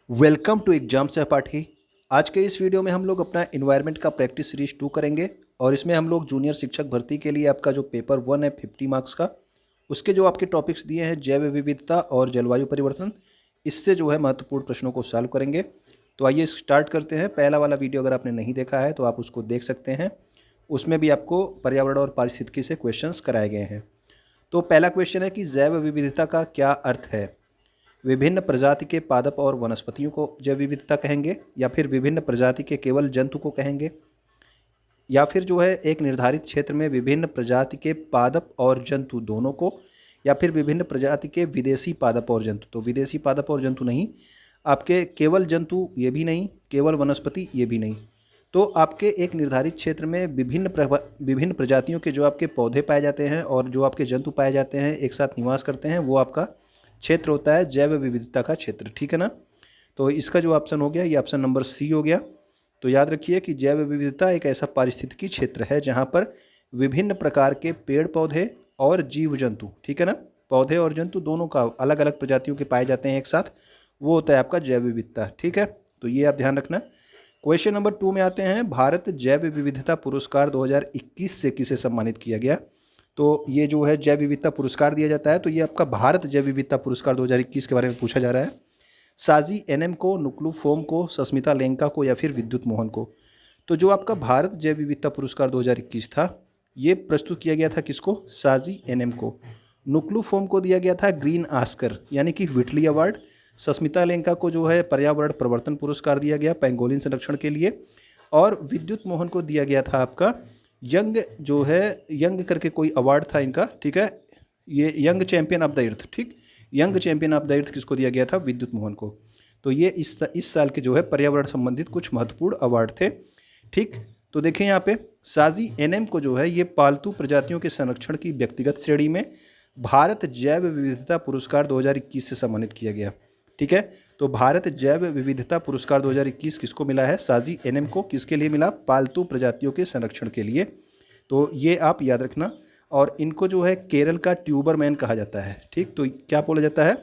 Welcome to exam सहपाठी। आज के इस वीडियो में हम लोग अपना इन्वायरमेंट का प्रैक्टिस सीरीज 2 करेंगे और इसमें हम लोग जूनियर शिक्षक भर्ती के लिए आपका जो पेपर 1 है 50 मार्क्स का, उसके जो आपके टॉपिक्स दिए हैं जैव विविधता और जलवायु परिवर्तन, इससे जो है महत्वपूर्ण प्रश्नों को सॉल्व करेंगे। तो आइए स्टार्ट करते हैं। पहला वाला वीडियो अगर आपने नहीं देखा है तो आप उसको देख सकते हैं, उसमें भी आपको पर्यावरण और पारिस्थितिकी से क्वेश्चंस कराए गए हैं। तो पहला क्वेश्चन है कि जैव विविधता का क्या अर्थ है। विभिन्न प्रजाति के पादप और वनस्पतियों को जैव विविधता कहेंगे, या फिर विभिन्न प्रजाति के केवल जंतु को कहेंगे, या फिर जो है एक निर्धारित क्षेत्र में विभिन्न प्रजाति के पादप और जंतु दोनों को, या फिर विभिन्न प्रजाति के विदेशी पादप और जंतु। तो विदेशी पादप और जंतु नहीं, आपके केवल जंतु ये भी नहीं, केवल वनस्पति ये भी नहीं। तो आपके एक निर्धारित क्षेत्र में विभिन्न प्रजातियों के जो आपके पौधे पाए जाते हैं और जो आपके जंतु पाए जाते हैं, एक साथ निवास करते हैं, वो आपका क्षेत्र होता है जैव विविधता का क्षेत्र। ठीक है ना। तो इसका जो ऑप्शन हो गया ये ऑप्शन नंबर सी हो गया। तो याद रखिए कि जैव विविधता एक ऐसा पारिस्थितिकी क्षेत्र है जहाँ पर विभिन्न प्रकार के पेड़ पौधे और जीव जंतु, ठीक है ना, पौधे और जंतु दोनों का अलग अलग प्रजातियों के पाए जाते हैं एक साथ, वो होता है आपका जैव विविधता। ठीक है, तो ये आप ध्यान रखना। क्वेश्चन नंबर 2 में आते हैं। भारत जैव विविधता पुरस्कार 2021 से किसे सम्मानित किया गया। तो ये जो है जैव विविधता पुरस्कार दिया जाता है, तो ये आपका भारत जैव विविधता पुरस्कार 2021 के बारे में पूछा जा रहा है। साजी एनएम को, नुक्लू फोम को, सस्मिता लेंका को, या फिर विद्युत मोहन को। तो जो आपका भारत जैव विविधता पुरस्कार 2021 था, ये प्रस्तुत किया गया था किसको, साजी एनएम को। नुक्लू फोम को दिया गया था ग्रीन आस्कर यानी कि व्हिटली अवार्ड। सस्मिता लेंका को जो है पर्यावरण प्रवर्तन पुरस्कार दिया गया पेंगोलिन संरक्षण के लिए। और विद्युत मोहन को दिया गया था आपका यंग, जो है यंग करके कोई अवार्ड था इनका, ठीक है, ये young champion of the Earth. ठीक, young champion of the Earth किसको दिया गया था, विद्युत मोहन को। तो ये इस साल के जो है पर्यावरण संबंधित कुछ महत्वपूर्ण अवार्ड थे। ठीक, तो देखें यहाँ पे साजी एनएम को जो है ये पालतू प्रजातियों के संरक्षण की व्यक्तिगत श्रेणी में भारत जैव विविधता पुरस्कार 2021 से सम्मानित किया गया। ठीक है, तो भारत जैव विविधता पुरस्कार 2021 किसको मिला है, साजी एनएम को। किसके लिए मिला, पालतू प्रजातियों के संरक्षण के लिए। तो ये आप याद रखना। और इनको जो है केरल का ट्यूबर मैन कहा जाता है। ठीक, तो क्या बोला जाता है,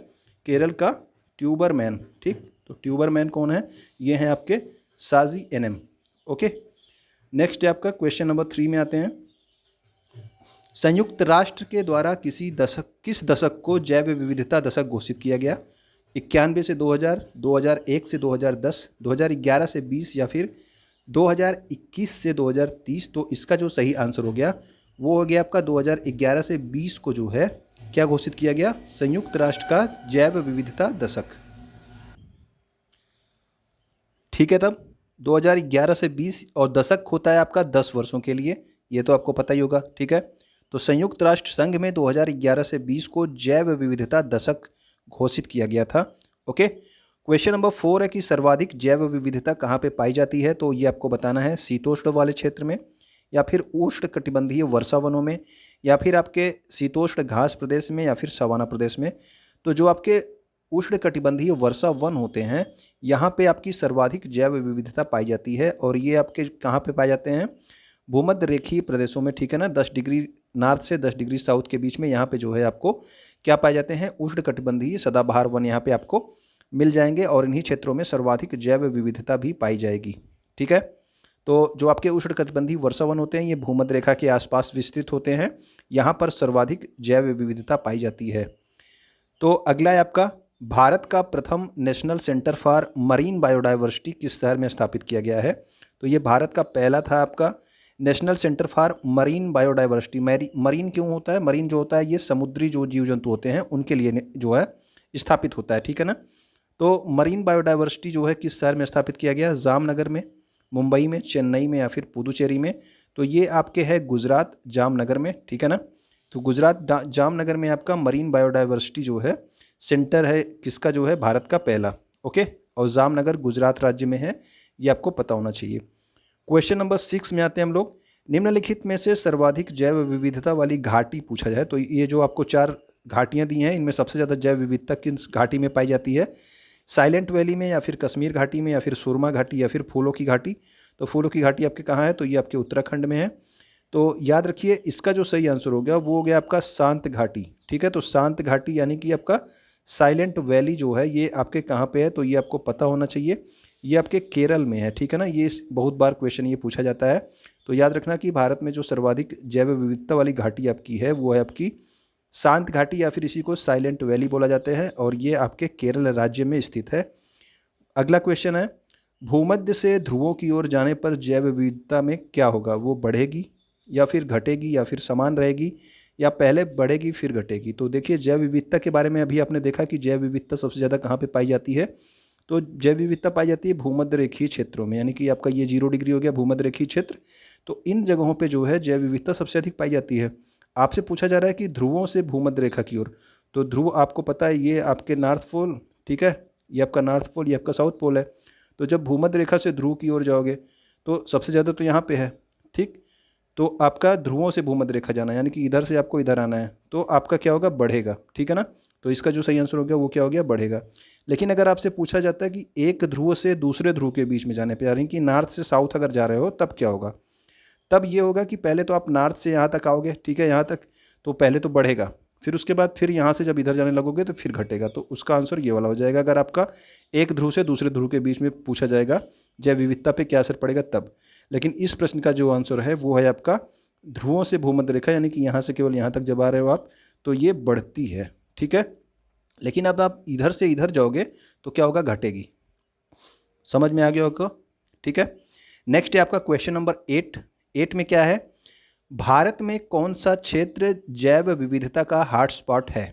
केरल का ट्यूबर मैन। ठीक, तो ट्यूबर मैन कौन है, ये हैं आपके साजी एनएम। ओके, नेक्स्ट है आपका क्वेश्चन नंबर 3 में आते हैं। संयुक्त राष्ट्र के द्वारा किस दशक को जैव विविधता दशक घोषित किया गया। 91 से 2000, 2001 से 2010, 2011 से 20, या फिर 2021 से 2030। तो इसका जो सही आंसर हो गया वो हो गया आपका 2011 से 20 को जो है क्या घोषित किया गया, संयुक्त राष्ट्र का जैव विविधता दशक। ठीक है, तब 2011 से 20 और दशक होता है आपका 10 वर्षों के लिए, ये तो आपको पता ही होगा। ठीक है, तो संयुक्त राष्ट्र संघ में 2011 से 20 को जैव विविधता दशक घोषित किया गया था। ओके, क्वेश्चन नंबर 4 है कि सर्वाधिक जैव विविधता कहाँ पे पाई जाती है। तो ये आपको बताना है शीतोष्ण वाले क्षेत्र में, या फिर उष्ण कटिबंधीय वर्षा वनों में, या फिर आपके शीतोष्ण घास प्रदेश में, या फिर सवाना प्रदेश में। तो जो आपके उष्ण कटिबंधीय वर्षा वन होते हैं, यहाँ पे आपकी सर्वाधिक जैव विविधता पाई जाती है। और ये आपके कहाँ पे पाए जाते हैं, भूमध्य रेखीय प्रदेशों में। ठीक है ना, 10 डिग्री नॉर्थ से 10 डिग्री साउथ के बीच में यहाँ पे जो है आपको क्या पाए जाते हैं, उष्ण कटिबंधीय सदाबहार वन यहाँ पे आपको मिल जाएंगे। और इन्हीं क्षेत्रों में सर्वाधिक जैव विविधता भी पाई जाएगी। ठीक है, तो जो आपके उष्ण कटिबंधीय वर्षा वन होते हैं ये भूमध्य रेखा के आसपास विस्तृत होते हैं, यहाँ पर सर्वाधिक जैव विविधता पाई जाती है। तो अगला है आपका, भारत का प्रथम national centre for marine biodiversity किस शहर में स्थापित किया गया है। तो ये भारत का पहला था आपका national centre for marine biodiversity. Marine क्यों होता है, मरीन जो होता है ये समुद्री जो जीव जंतु होते हैं उनके लिए जो है स्थापित होता है। ठीक है ना, तो मरीन बायोडाइवर्सिटी जो है किस शहर में स्थापित किया गया, जामनगर में, मुंबई में, चेन्नई में, या फिर पुदुचेरी में। तो ये आपके है गुजरात जामनगर में। ठीक है ना, तो गुजरात जामनगर में आपका मरीन बायोडाइवर्सिटी जो है सेंटर है किसका, जो है भारत का पहला। ओके, और जामनगर गुजरात राज्य में है, ये आपको पता होना चाहिए। क्वेश्चन नंबर 6 में आते हैं हम लोग। निम्नलिखित में से सर्वाधिक जैव विविधता वाली घाटी पूछा जाए। तो ये जो आपको 4 घाटियाँ दी हैं, इनमें सबसे ज़्यादा जैव विविधता किस घाटी में पाई जाती है, साइलेंट वैली में, या फिर कश्मीर घाटी में, या फिर सुरमा घाटी, या फिर फूलों की घाटी। तो फूलों की घाटी आपके कहाँ है, तो ये आपके उत्तराखंड में है। तो याद रखिए इसका जो सही आंसर हो गया वो हो गया आपका शांत घाटी। ठीक है, तो शांत घाटी यानी कि आपका साइलेंट वैली जो है ये आपके कहाँ पे है, तो ये आपको पता होना चाहिए, ये आपके केरल में है, ठीक है ना। ये बहुत बार क्वेश्चन ये पूछा जाता है, तो याद रखना कि भारत में जो सर्वाधिक जैव विविधता वाली घाटी आपकी है वो है आपकी शांत घाटी, या फिर इसी को साइलेंट वैली बोला जाता है, और ये आपके केरल राज्य में स्थित है। अगला क्वेश्चन है, भूमध्य से ध्रुवों की ओर जाने पर जैव विविधता में क्या होगा, वो बढ़ेगी या फिर घटेगी या फिर समान रहेगी, या पहले बढ़ेगी फिर घटेगी। तो देखिए जैव विविधता के बारे में अभी आपने देखा कि जैव विविधता सबसे ज़्यादा कहाँ पे पाई जाती है, तो जैव विविधता पाई जाती है भूमध्य रेखीय क्षेत्रों में, यानी कि आपका ये 0 डिग्री हो गया भूमध्य रेखीय क्षेत्र। तो इन जगहों पे जो है जैव विविधता सबसे अधिक पाई जाती है। आपसे पूछा जा रहा है कि ध्रुवों से भूमध्य रेखा की ओर, तो ध्रुव आपको पता है ये आपके नॉर्थ पोल, ठीक है, ये आपका नॉर्थ पोल, ये आपका साउथ पोल है। तो जब भूमध्य रेखा से ध्रुव की ओर जाओगे तो सबसे ज़्यादा तो यहाँ पे है, ठीक। तो आपका ध्रुवों से भूमध्य रेखा जाना, यानी कि इधर से आपको इधर आना है, तो आपका क्या होगा, बढ़ेगा, ठीक है ना। तो इसका जो सही आंसर हो गया वो क्या हो गया, बढ़ेगा। लेकिन अगर आपसे पूछा जाता है कि एक ध्रुव से दूसरे ध्रुव के बीच में जाने पर, यानी कि नॉर्थ से साउथ अगर जा रहे हो तब क्या होगा, तब ये होगा कि पहले तो आप नॉर्थ से यहाँ तक आओगे, ठीक है, यहाँ तक, तो पहले तो बढ़ेगा, फिर उसके बाद फिर यहाँ से जब इधर जाने लगोगे तो फिर घटेगा। तो उसका आंसर ये वाला हो जाएगा, अगर आपका एक ध्रुव से दूसरे ध्रुव के बीच में पूछा जाएगा जैव विविधता पे क्या असर पड़ेगा तब। लेकिन इस प्रश्न का जो आंसर है वो है आपका ध्रुवों से भूमध्य रेखा, यानी कि यहाँ से केवल यहाँ तक जब आ रहे हो आप तो ये बढ़ती है, ठीक है। लेकिन अब आप इधर से इधर जाओगे तो क्या होगा, घटेगी। समझ में आ गया होगा, ठीक है। नेक्स्ट है आपका क्वेश्चन नंबर 8 में क्या है, भारत में कौन सा क्षेत्र जैव विविधता का हॉटस्पॉट है।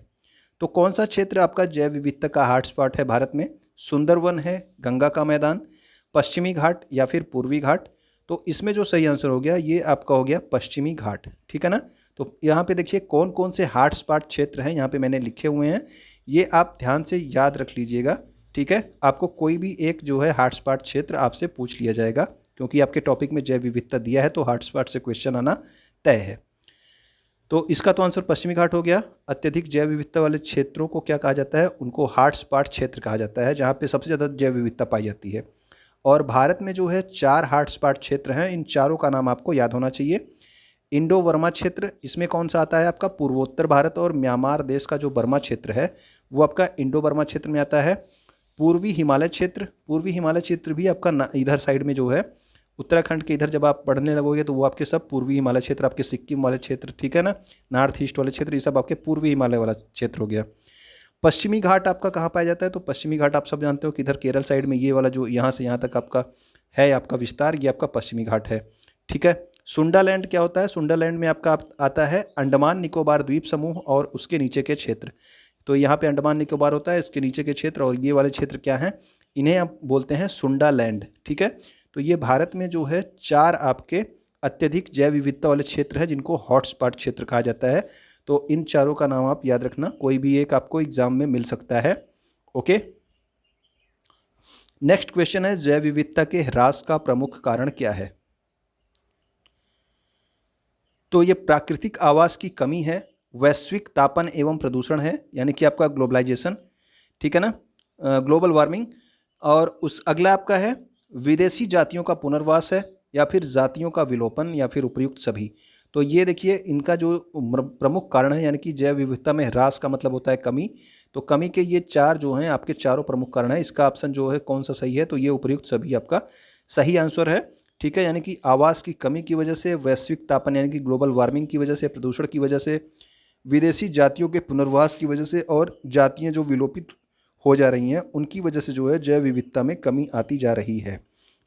तो कौन सा क्षेत्र आपका जैव विविधता का हॉटस्पॉट है भारत में, सुंदरवन है, गंगा का मैदान, पश्चिमी घाट या फिर पूर्वी घाट। तो इसमें जो सही आंसर हो गया ये आपका हो गया पश्चिमी घाट, ठीक है ना। तो यहाँ पे देखिए कौन कौन से हॉटस्पॉट क्षेत्र हैं, यहाँ पे मैंने लिखे हुए हैं, ये आप ध्यान से याद रख लीजिएगा, ठीक है। आपको कोई भी एक जो है हॉटस्पॉट क्षेत्र आपसे पूछ लिया जाएगा, क्योंकि आपके टॉपिक में जैव विविधता दिया है तो हॉटस्पॉट से क्वेश्चन आना तय है। तो इसका तो आंसर पश्चिमी घाट हो गया। अत्यधिक जैव विविधता वाले क्षेत्रों को क्या कहा जाता है, उनको हॉटस्पॉट क्षेत्र कहा जाता है, जहाँ पे सबसे ज़्यादा जैव विविधता पाई जाती है। और भारत में जो है 4 हॉटस्पॉट क्षेत्र हैं, इन चारों का नाम आपको याद होना चाहिए। इंडो वर्मा क्षेत्र, इसमें कौन सा आता है आपका, पूर्वोत्तर भारत और म्यांमार देश का जो बर्मा क्षेत्र है वो आपका इंडो बर्मा क्षेत्र में आता है। पूर्वी हिमालय क्षेत्र, पूर्वी हिमालय क्षेत्र भी आपका इधर साइड में जो है उत्तराखंड के इधर जब आप पढ़ने लगोगे तो वो आपके सब पूर्वी हिमालय क्षेत्र, आपके सिक्किम वाले क्षेत्र, ठीक है ना, नॉर्थ ईस्ट वाले क्षेत्र, ये सब आपके पूर्वी हिमालय वाला क्षेत्र हो गया। पश्चिमी घाट आपका कहाँ पाया जाता है, तो पश्चिमी घाट आप सब जानते हो कि इधर केरल साइड में ये वाला जो यहाँ से यहाँ तक आपका है आपका विस्तार, ये आपका पश्चिमी घाट है, ठीक है। सुंडालैंड क्या होता है, सुंडालैंड में आपका आता है अंडमान निकोबार द्वीप समूह और उसके नीचे के क्षेत्र। तो यहाँ पे अंडमान निकोबार होता है, इसके नीचे के क्षेत्र, और ये वाले क्षेत्र क्या हैं, इन्हें आप बोलते हैं सुंडालैंड, ठीक है। तो ये भारत में जो है 4 आपके अत्यधिक जैव विविधता वाले क्षेत्र हैं जिनको हॉटस्पॉट क्षेत्र कहा जाता है। तो इन चारों का नाम आप याद रखना, कोई भी एक आपको एग्जाम में मिल सकता है, ओके। नेक्स्ट क्वेश्चन है, जैव विविधता के ह्रास का प्रमुख कारण क्या है। तो ये प्राकृतिक आवास की कमी है, वैश्विक तापन एवं प्रदूषण है, यानी कि आपका ग्लोबलाइजेशन, ठीक है ना, ग्लोबल वार्मिंग। और उस अगला आपका है विदेशी जातियों का पुनर्वास है, या फिर जातियों का विलोपन, या फिर उपयुक्त सभी। तो ये देखिए इनका जो प्रमुख कारण है, यानी कि जैव विविधता में ह्रास का मतलब होता है कमी, तो कमी के ये 4 जो हैं आपके चारों प्रमुख कारण हैं। इसका ऑप्शन जो है कौन सा सही है, तो ये उपयुक्त सभी आपका सही आंसर है, ठीक है। यानी कि आवास की कमी की वजह से, वैश्विक तापन यानी कि ग्लोबल वार्मिंग की वजह से, प्रदूषण की वजह से, विदेशी जातियों के पुनर्वास की वजह से, और जातियाँ जो विलोपित हो जा रही हैं उनकी वजह से जो है जैव विविधता में कमी आती जा रही है,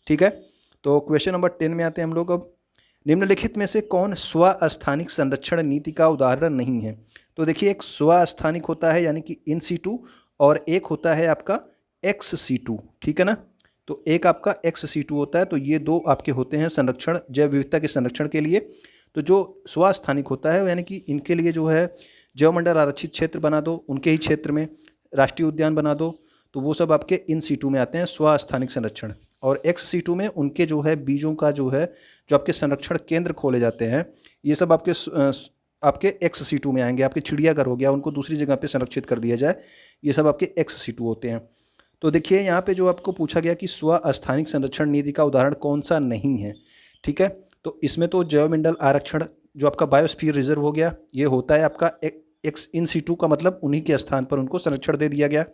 ठीक है। तो क्वेश्चन नंबर 10 में आते हैं हम लोग। अब निम्नलिखित में से कौन स्वस्थानिक संरक्षण नीति का उदाहरण नहीं है। तो देखिए एक स्वस्थानिक होता है यानी कि इन सीटू, और एक होता है आपका एक्स सीटू, ठीक है ना। तो एक आपका एक्स सीटू होता है, तो ये 2 आपके होते हैं संरक्षण, जैव विविधता के संरक्षण के लिए। तो जो स्वस्थानिक होता है यानी कि इनके लिए जो है जैवमंडल आरक्षित क्षेत्र बना दो, उनके ही क्षेत्र में राष्ट्रीय उद्यान बना दो, तो वो सब आपके इन सीटू में आते हैं स्वस्थानिक संरक्षण। और एक्स सीटू में उनके जो है बीजों का जो है जो आपके संरक्षण केंद्र खोले जाते हैं, ये सब आपके एक्स सीटू में आएंगे। आपके चिड़ियाघर हो गया, उनको दूसरी जगह पे संरक्षित कर दिया जाए, ये सब आपके एक्स सीटू होते हैं। तो देखिए यहाँ पे जो आपको पूछा गया कि स्वस्थानिक संरक्षण नीति का उदाहरण कौन सा नहीं है, ठीक है। तो इसमें तो जैवमंडल आरक्षण जो आपका बायोस्फीयर रिजर्व हो गया, ये होता है आपका एक्स इन सीटू का मतलब उन्हीं के स्थान पर उनको संरक्षण दे दिया गया।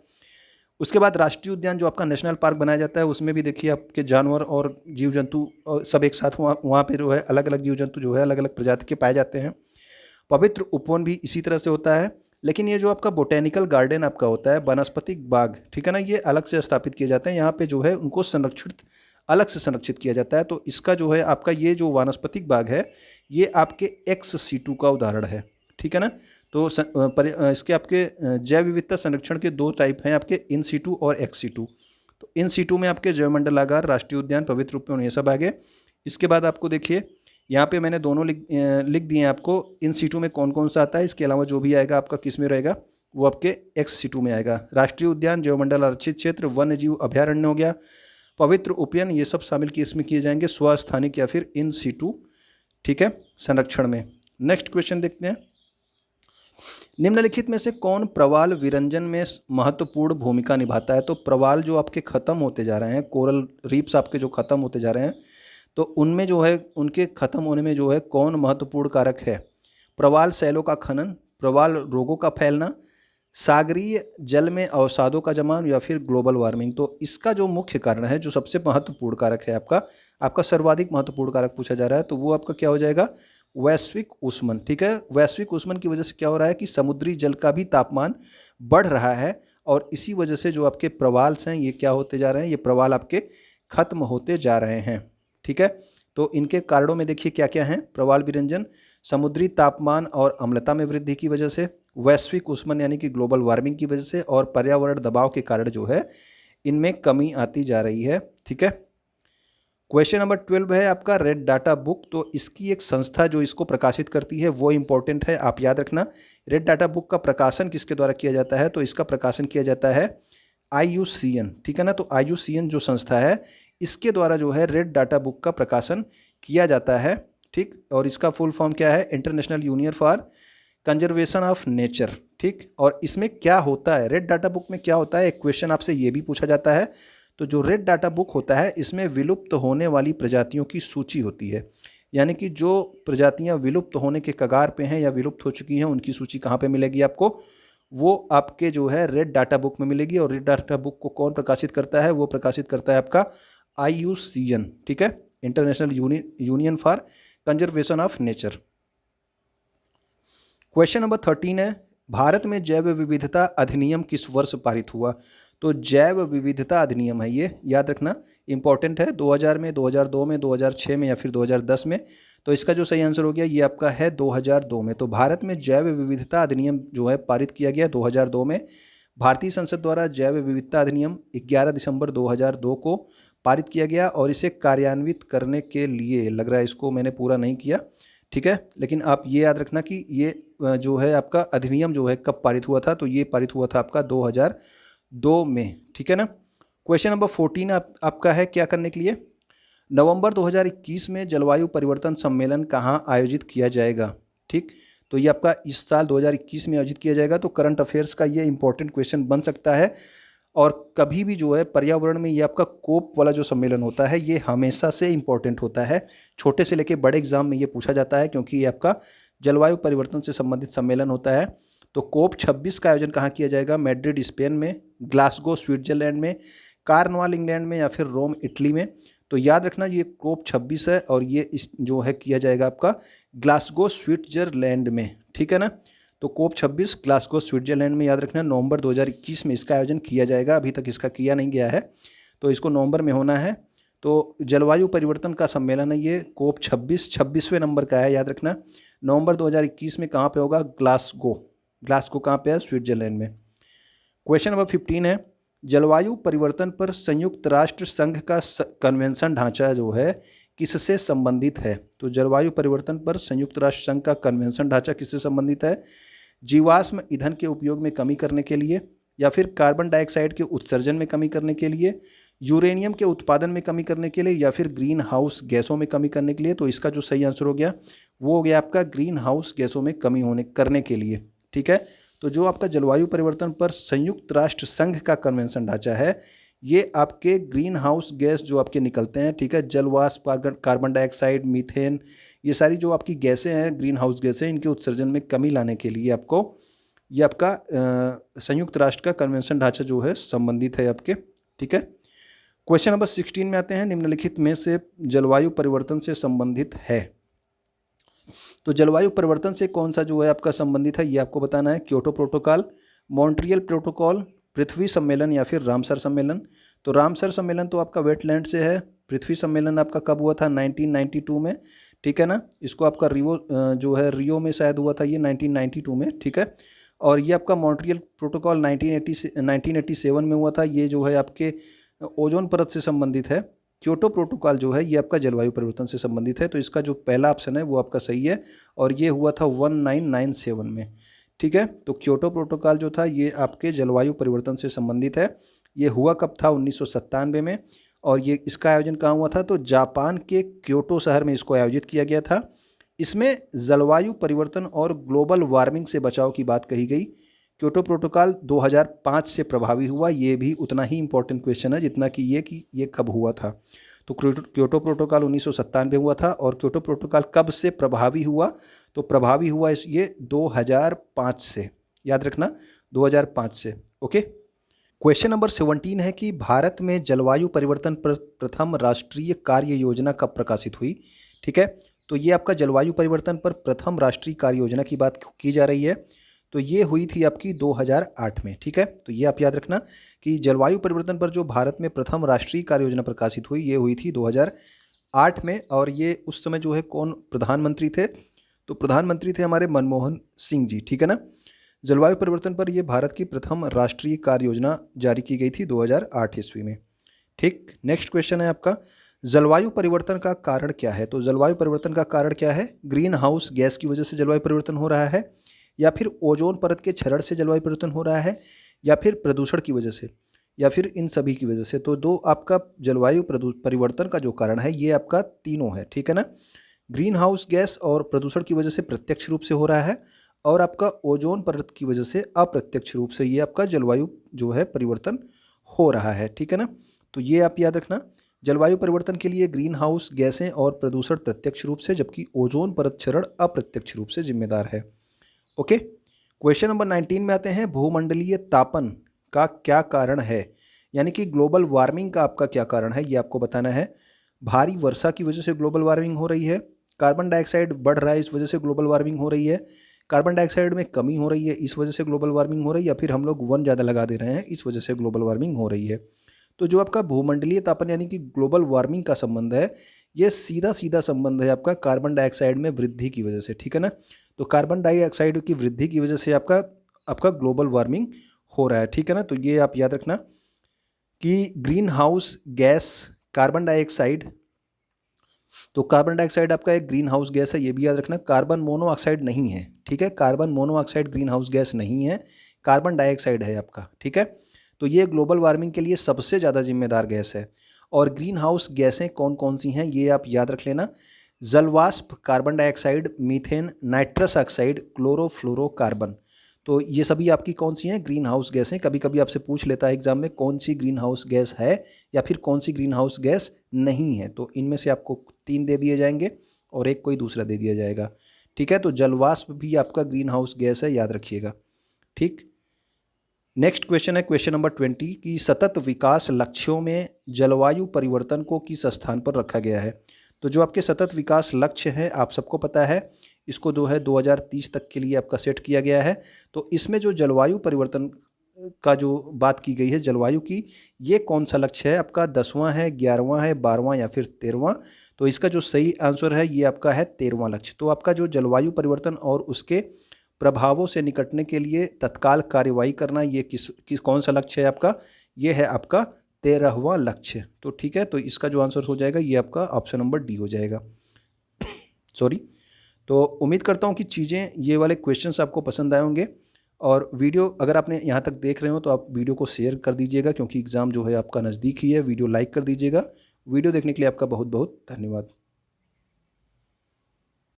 उसके बाद राष्ट्रीय उद्यान जो आपका नेशनल पार्क बनाया जाता है, उसमें भी देखिए आपके जानवर और जीव जंतु सब एक साथ वहाँ पे जो है अलग अलग जीव जंतु जो है अलग अलग प्रजाति के पाए जाते हैं। पवित्र उपवन भी इसी तरह से होता है। लेकिन ये जो आपका बोटेनिकल गार्डन आपका होता है, वनस्पतिक बाग, ठीक है ना, ये अलग से स्थापित किए जाते हैं। यहाँ पे जो है उनको संरक्षित अलग से संरक्षित किया जाता है। तो इसका जो है आपका ये जो वानस्पतिक बाग है, ये आपके एक्स सीटू का उदाहरण है, ठीक है ना। तो इसके आपके जैव विविधता संरक्षण के दो टाइप हैं आपके, इन सीटू और एक्स सीटू। तो इन सीटू में आपके जैवमंडलागार, राष्ट्रीय उद्यान, पवित्र उपवन, ये सब आ गए। इसके बाद आपको देखिए यहाँ पे मैंने दोनों लिख दिए हैं आपको, इन सीटू में कौन कौन सा आता है। इसके अलावा जो भी आएगा आपका किस में रहेगा, वो आपके एक्स सीटू में आएगा। राष्ट्रीय उद्यान, जैवमंडल आरक्षित क्षेत्र, वन्य जीव अभ्यारण्य हो गया, पवित्र उपवन, ये सब शामिल इसमें किए जाएंगे स्वस्थानिक या फिर इन सीटू, ठीक है, संरक्षण में। नेक्स्ट क्वेश्चन देखते हैं। निम्नलिखित में से कौन प्रवाल विरंजन में महत्वपूर्ण भूमिका निभाता है। तो प्रवाल जो आपके खत्म होते जा रहे हैं, कोरल रीफ्स आपके जो खत्म होते जा रहे हैं, तो उनमें जो है उनके खत्म होने में जो है कौन महत्वपूर्ण कारक है। प्रवाल शैलों का खनन, प्रवाल रोगों का फैलना, सागरीय जल में अवसादों का जमाव, या फिर ग्लोबल वार्मिंग। तो इसका जो मुख्य कारण है, जो सबसे महत्वपूर्ण कारक है आपका सर्वाधिक महत्वपूर्ण कारक पूछा जा रहा है, तो वो आपका क्या हो जाएगा, वैश्विक ऊष्मन, ठीक है। वैश्विक ऊष्मन की वजह से क्या हो रहा है कि समुद्री जल का भी तापमान बढ़ रहा है, और इसी वजह से जो आपके प्रवाल्स हैं ये क्या होते जा रहे हैं, ये प्रवाल आपके खत्म होते जा रहे हैं, ठीक है। तो इनके कारणों में देखिए क्या क्या हैं, प्रवाल विरंजन, समुद्री तापमान और अम्लता में वृद्धि की वजह से, वैश्विक ऊष्मन यानी कि ग्लोबल वार्मिंग की वजह से, और पर्यावरण दबाव के कारण जो है इनमें कमी आती जा रही है, ठीक है। क्वेश्चन नंबर 12 है आपका रेड डाटा बुक। तो इसकी एक संस्था जो इसको प्रकाशित करती है वो इंपॉर्टेंट है, आप याद रखना। रेड डाटा बुक का प्रकाशन किसके द्वारा किया जाता है, तो इसका प्रकाशन किया जाता है IUCN, ठीक है ना। तो IUCN जो संस्था है, इसके द्वारा जो है रेड डाटा बुक का प्रकाशन किया जाता है, ठीक। और इसका फुल फॉर्म क्या है, international union for conservation of nature, ठीक। और इसमें क्या होता है, रेड डाटा बुक में क्या होता है, एक क्वेश्चन आपसे ये भी पूछा जाता है। तो जो रेड डाटा बुक होता है, इसमें विलुप्त होने वाली प्रजातियों की सूची होती है, यानी कि जो प्रजातियां विलुप्त होने के कगार पे हैं या विलुप्त हो चुकी हैं, उनकी सूची कहाँ पे मिलेगी आपको, वो आपके जो है रेड डाटा बुक में मिलेगी। और रेड डाटा बुक को कौन प्रकाशित करता है, वो प्रकाशित करता है आपका IUCN, ठीक है, international union for conservation of nature. Question number 13 है, भारत में जैव विविधता अधिनियम किस वर्ष पारित हुआ। तो जैव विविधता अधिनियम है, ये याद रखना, इंपॉर्टेंट है। 2000 में, 2002 में, 2006 में, या फिर 2010 में। तो इसका जो सही आंसर हो गया ये आपका है 2002 में। तो भारत में जैव विविधता अधिनियम जो है पारित किया गया 2002 में। भारतीय संसद द्वारा जैव विविधता अधिनियम 11 दिसंबर 2002 को पारित किया गया, और इसे कार्यान्वित करने के लिए, लग रहा है इसको मैंने पूरा नहीं किया, ठीक है, लेकिन आप ये याद रखना कि ये जो है आपका अधिनियम जो है कब पारित हुआ था, तो ये पारित हुआ था आपका 2002 में, ठीक है ना। क्वेश्चन नंबर 14 आपका है क्या करने के लिए, नवंबर 2021 में जलवायु परिवर्तन सम्मेलन कहाँ आयोजित किया जाएगा, ठीक। तो ये आपका इस साल 2021 में आयोजित किया जाएगा। तो करंट अफेयर्स का ये इंपॉर्टेंट क्वेश्चन बन सकता है। और कभी भी जो है पर्यावरण में ये आपका कोप वाला जो सम्मेलन होता है, ये हमेशा से इंपॉर्टेंट होता है, छोटे से लेके बड़े एग्जाम में ये पूछा जाता है, क्योंकि ये आपका जलवायु परिवर्तन से संबंधित सम्मेलन होता है। तो कोप 26 का आयोजन कहाँ किया जाएगा, मैड्रिड स्पेन में, ग्लासगो स्विट्जरलैंड में, कार्नवाल इंग्लैंड में, या फिर रोम इटली में। तो याद रखना ये कोप 26 है, और ये इस जो है किया जाएगा आपका ग्लासगो स्विट्जरलैंड में, ठीक है ना। तो कोप 26 ग्लासगो स्विट्जरलैंड में, याद रखना नवंबर 2021 में इसका आयोजन किया जाएगा। अभी तक इसका किया नहीं गया है, तो इसको नवंबर में होना है। तो जलवायु परिवर्तन का सम्मेलन है ये, कोप 26वें नंबर का है, याद रखना। नवंबर 2021 में कहाँ पे होगा, ग्लासगो कहाँ पे है, स्विट्जरलैंड में। क्वेश्चन नंबर 15 है, जलवायु परिवर्तन पर संयुक्त राष्ट्र संघ का कन्वेंशन ढांचा जो है किससे संबंधित है। तो जलवायु परिवर्तन पर संयुक्त राष्ट्र संघ का कन्वेंशन ढांचा किससे संबंधित है, जीवाश्म ईंधन के उपयोग में कमी करने के लिए, या फिर कार्बन डाइऑक्साइड के उत्सर्जन में कमी करने के लिए, यूरेनियम के उत्पादन में कमी करने के लिए, या फिर ग्रीन हाउस गैसों में कमी करने के लिए। तो इसका जो सही आंसर हो गया वो हो गया आपका ग्रीन हाउस गैसों में कमी करने के लिए, ठीक है। तो जो आपका जलवायु परिवर्तन पर संयुक्त राष्ट्र संघ का कन्वेंशन ढांचा है, ये आपके ग्रीन हाउस गैस जो आपके निकलते हैं, ठीक है, जलवाष्प, कार्बन डाइऑक्साइड, मीथेन, ये सारी जो आपकी गैसें हैं, ग्रीन हाउस गैसें, इनके उत्सर्जन में कमी लाने के लिए आपको ये आपका संयुक्त राष्ट्र का कन्वेंशन ढांचा जो है संबंधित है आपके, ठीक है। क्वेश्चन नंबर 16 में आते हैं, निम्नलिखित में से जलवायु परिवर्तन से संबंधित है। तो जलवायु परिवर्तन से कौन सा जो है आपका संबंधित है, ये आपको बताना है। क्योटो प्रोटोकॉल, मॉन्ट्रियल प्रोटोकॉल, पृथ्वी सम्मेलन या फिर रामसर सम्मेलन। तो रामसर सम्मेलन तो आपका वेटलैंड से है। पृथ्वी सम्मेलन आपका कब हुआ था, 1992 में, ठीक है ना। इसको आपका रियो में शायद हुआ था ये 1992 में, ठीक है। और ये आपका मॉन्ट्रियल प्रोटोकॉल 1987 में हुआ था। ये जो है आपके ओजोन परत से संबंधित है। क्योटो प्रोटोकॉल जो है ये आपका जलवायु परिवर्तन से संबंधित है। तो इसका जो पहला ऑप्शन है वो आपका सही है, और ये हुआ था 1997 में, ठीक है। तो क्योटो प्रोटोकॉल जो था ये आपके जलवायु परिवर्तन से संबंधित है। ये हुआ कब था, 1997 में। और ये इसका आयोजन कहाँ हुआ था, तो जापान के क्योटो शहर में इसको आयोजित किया गया था। इसमें जलवायु परिवर्तन और ग्लोबल वार्मिंग से बचाव की बात कही गई। क्योटो प्रोटोकॉल 2005 से प्रभावी हुआ। ये भी उतना ही इंपॉर्टेंट क्वेश्चन है जितना कि ये कब हुआ था। तो क्योटो प्रोटोकॉल 1997 हुआ था। और क्योटो प्रोटोकॉल कब से प्रभावी हुआ, तो प्रभावी हुआ ये 2005 से, याद रखना 2005 से, ओके। क्वेश्चन नंबर 17 है कि भारत में जलवायु परिवर्तन पर प्रथम राष्ट्रीय कार्य योजना कब प्रकाशित हुई, ठीक है। तो ये आपका जलवायु परिवर्तन पर प्रथम राष्ट्रीय कार्य योजना की बात की जा रही है। तो ये हुई थी आपकी 2008 में, ठीक है। तो ये आप याद रखना कि जलवायु परिवर्तन पर जो भारत में प्रथम राष्ट्रीय कार्य योजना प्रकाशित हुई, ये हुई थी 2008 में। और ये उस समय जो है कौन प्रधानमंत्री थे, तो प्रधानमंत्री थे हमारे मनमोहन सिंह जी, ठीक है ना। जलवायु परिवर्तन पर यह भारत की प्रथम राष्ट्रीय कार्य योजना जारी की गई थी 2008 ईस्वी में, ठीक। नेक्स्ट क्वेश्चन है आपका, जलवायु परिवर्तन का कारण क्या है। तो जलवायु परिवर्तन का कारण क्या है, ग्रीन हाउस गैस की वजह से जलवायु परिवर्तन हो रहा है, या फिर ओजोन परत के क्षरण से जलवायु परिवर्तन हो रहा है, या फिर प्रदूषण की वजह से, या फिर इन सभी की वजह से। तो दो आपका जलवायु परिवर्तन का जो कारण है ये आपका तीनों है, ठीक है ना। ग्रीन हाउस गैस और प्रदूषण की वजह से प्रत्यक्ष रूप से हो रहा है, और आपका ओजोन परत की वजह से अप्रत्यक्ष रूप से ये आपका जलवायु जो है परिवर्तन हो रहा है, ठीक है ना। तो ये आप याद रखना, जलवायु परिवर्तन के लिए ग्रीन हाउस गैसें और प्रदूषण प्रत्यक्ष रूप से, जबकि ओजोन परत क्षरण अप्रत्यक्ष रूप से जिम्मेदार है, ओके। क्वेश्चन नंबर 19 में आते हैं, भूमंडलीय तापन का क्या कारण है, यानी कि ग्लोबल वार्मिंग का आपका क्या कारण है, ये आपको बताना है। भारी वर्षा की वजह से ग्लोबल वार्मिंग हो रही है, कार्बन डाइऑक्साइड बढ़ रहा है इस वजह से ग्लोबल वार्मिंग हो रही है, कार्बन डाइऑक्साइड में कमी हो रही है इस वजह से ग्लोबल वार्मिंग हो रही है, या फिर हम लोग वन ज़्यादा लगा दे रहे हैं इस वजह से ग्लोबल वार्मिंग हो रही है। तो जो आपका भूमंडलीय तापन यानी कि ग्लोबल वार्मिंग का संबंध है, ये सीधा सीधा संबंध है आपका कार्बन डाइऑक्साइड में वृद्धि की वजह से, ठीक है ना। तो कार्बन डाइऑक्साइड की वृद्धि की वजह से आपका ग्लोबल वार्मिंग हो रहा है, ठीक है ना। तो ये आप याद रखना कि green house gas carbon dioxide, तो कार्बन डाइऑक्साइड आपका एक ग्रीन हाउस गैस है, ये भी याद रखना। कार्बन मोनोऑक्साइड नहीं है, ठीक है, carbon monoxide green house gas नहीं है, कार्बन डाइऑक्साइड है आपका, ठीक है। तो ये ग्लोबल वार्मिंग के लिए सबसे ज़्यादा जिम्मेदार गैस है। और ग्रीन हाउस गैसें कौन कौन सी हैं ये आप याद रख लेना, जलवाष्प, carbon dioxide, methane, nitrous oxide, chlorofluorocarbon. तो ये सभी आपकी कौन सी हैं, ग्रीन हाउस गैसें। कभी कभी आपसे पूछ लेता है एग्जाम में कौन सी ग्रीन हाउस गैस है या फिर कौन सी ग्रीन हाउस गैस नहीं है। तो इनमें से आपको 3 दे दिए जाएंगे और एक कोई दूसरा दे दिया जाएगा, ठीक है। तो जलवाष्प भी आपका ग्रीन हाउस गैस है, याद रखिएगा, ठीक। नेक्स्ट क्वेश्चन है क्वेश्चन नंबर 20 की सतत विकास लक्ष्यों में जलवायु परिवर्तन को किस स्थान पर रखा गया है। तो जो आपके सतत विकास लक्ष्य हैं आप सबको पता है, इसको 2030 तक के लिए आपका सेट किया गया है। तो इसमें जो जलवायु परिवर्तन का जो बात की गई है जलवायु की, ये कौन सा लक्ष्य है आपका, 10वां है, 11वां है, 12वां या फिर 13वां। तो इसका जो सही आंसर है ये आपका है 13वां लक्ष्य। तो आपका जो जलवायु परिवर्तन और उसके प्रभावों से निकटने के लिए तत्काल कार्यवाही करना, ये किस कौन सा लक्ष्य है आपका, ये है आपका 13वां लक्ष्य। तो ठीक है, तो इसका जो आंसर हो जाएगा ये आपका ऑप्शन नंबर डी हो जाएगा। सॉरी। तो उम्मीद करता हूँ कि चीज़ें, ये वाले क्वेश्चंस आपको पसंद आए होंगे। और वीडियो अगर आपने यहाँ तक देख रहे हो तो आप वीडियो को शेयर कर दीजिएगा, क्योंकि एग्ज़ाम जो है आपका नज़दीक ही है। वीडियो लाइक कर दीजिएगा। वीडियो देखने के लिए आपका बहुत बहुत धन्यवाद।